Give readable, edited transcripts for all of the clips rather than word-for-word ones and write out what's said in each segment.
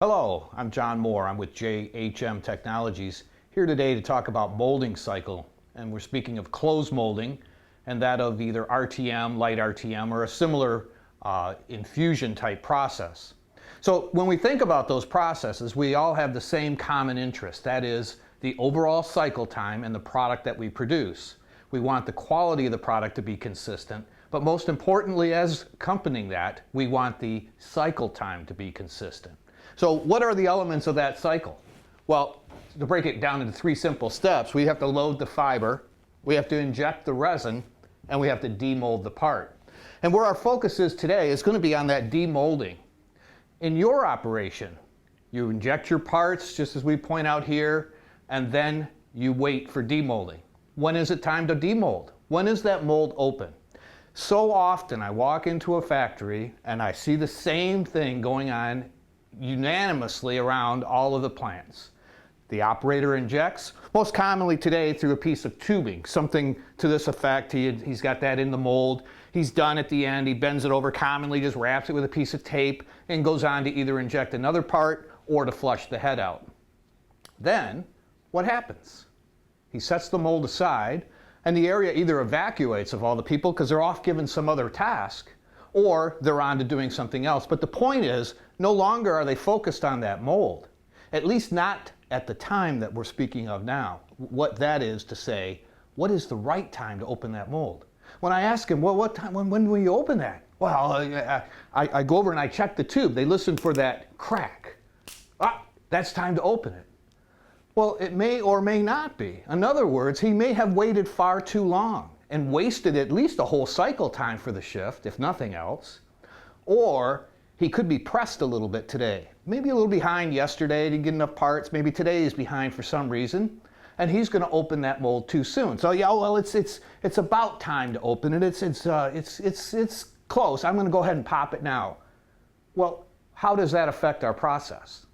Hello, I'm John Moore. I'm with JHM Technologies, here today to talk about molding cycle. And we're speaking of closed molding and that of either RTM, light RTM, or a similar infusion type process. So when we think about those processes, we all have the same common interest. That is the overall cycle time and the product that we produce. We want the quality of the product to be consistent, but most importantly, as accompanying that, we want the cycle time to be consistent. So what are the elements of that cycle? Well, to break it down into three simple steps, we have to load the fiber, we have to inject the resin, and we have to demold the part. And where our focus is today is going to be on that demolding. In your operation, you inject your parts, just as we point out here, and then you wait for demolding. When is it time to demold? When is that mold open? So often I walk into a factory and I see the same thing going on unanimously around all of the plants. The operator injects, most commonly today through a piece of tubing, something to this effect. He's got that in the mold. He's done at the end. He bends it over, commonly just wraps it with a piece of tape and goes on to either inject another part or to flush the head out. Then what happens? He sets the mold aside and the area either evacuates of all the people because they're off given some other task, or they're on to doing something else. But the point is, no longer are they focused on that mold, at least not at the time that we're speaking of now. What that is to say, what is the right time to open that mold? When I ask him, well, what time, when will you open that? Well, I go over and I check the tube. They listen for that crack. Ah, that's time to open it. Well, it may or may not be. In other words, he may have waited far too long and wasted at least a whole cycle time for the shift, if nothing else. Or he could be pressed a little bit today. Maybe a little behind yesterday, didn't get enough parts. Maybe today he's behind for some reason, and he's going to open that mold too soon. So yeah, well, it's about time to open it. It's close. I'm going to go ahead and pop it now. Well, how does that affect our process?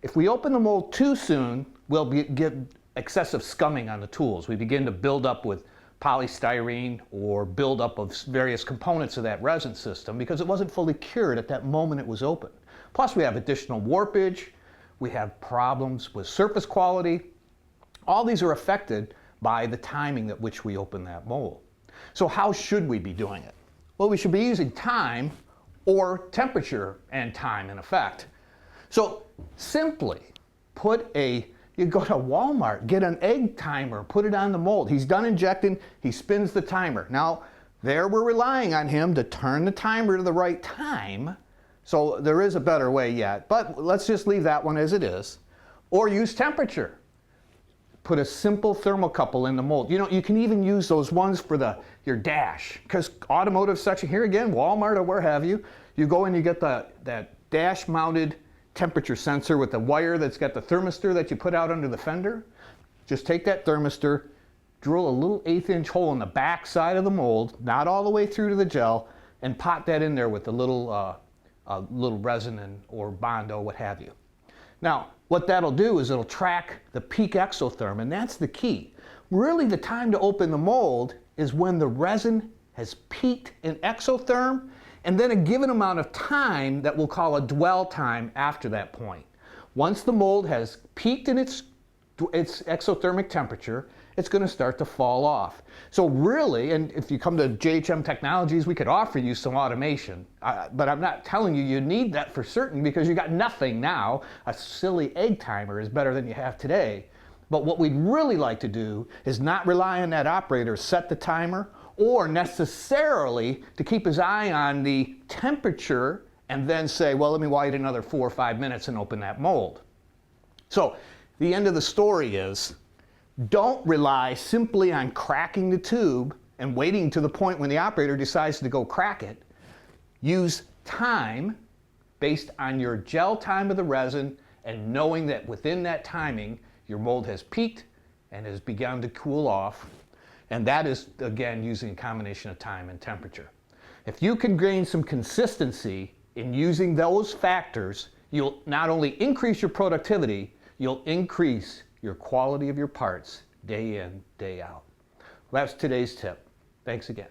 If we open the mold too soon, we'll get excessive scumming on the tools. We begin to build up with polystyrene or buildup of various components of that resin system because it wasn't fully cured at that moment it was open. Plus we have additional warpage, we have problems with surface quality. All these are affected by the timing at which we open that mold. So how should we be doing it? Well, we should be using time or temperature and time in effect. So simply you go to Walmart, get an egg timer, put it on the mold. He's done injecting, he spins the timer. Now, there we're relying on him to turn the timer to the right time. So there is a better way yet, but let's just leave that one as it is. Or use temperature. Put a simple thermocouple in the mold. You know, you can even use those ones for your dash, because automotive section, here again, Walmart or where have you, you go and you get that dash mounted temperature sensor with the wire that's got the thermistor that you put out under the fender. Just take that thermistor, drill a little 1/8-inch hole in the back side of the mold, not all the way through to the gel, and pop that in there with a little resin or Bondo, what have you. Now, what that'll do is it'll track the peak exotherm, and that's the key. Really, the time to open the mold is when the resin has peaked in exotherm, and then a given amount of time that we'll call a dwell time after that point. Once the mold has peaked in its exothermic temperature, it's going to start to fall off. So really, and if you come to JHM Technologies, we could offer you some automation, but I'm not telling you you need that for certain because you got nothing now. A silly egg timer is better than you have today. But what we'd really like to do is not rely on that operator to set the timer or necessarily to keep his eye on the temperature and then say, well, let me wait another 4 or 5 minutes and open that mold. So the end of the story is, don't rely simply on cracking the tube and waiting to the point when the operator decides to go crack it. Use time based on your gel time of the resin and knowing that within that timing, your mold has peaked and has begun to cool off. And that is, again, using a combination of time and temperature. If you can gain some consistency in using those factors, you'll not only increase your productivity, you'll increase your quality of your parts day in, day out. Well, that's today's tip. Thanks again.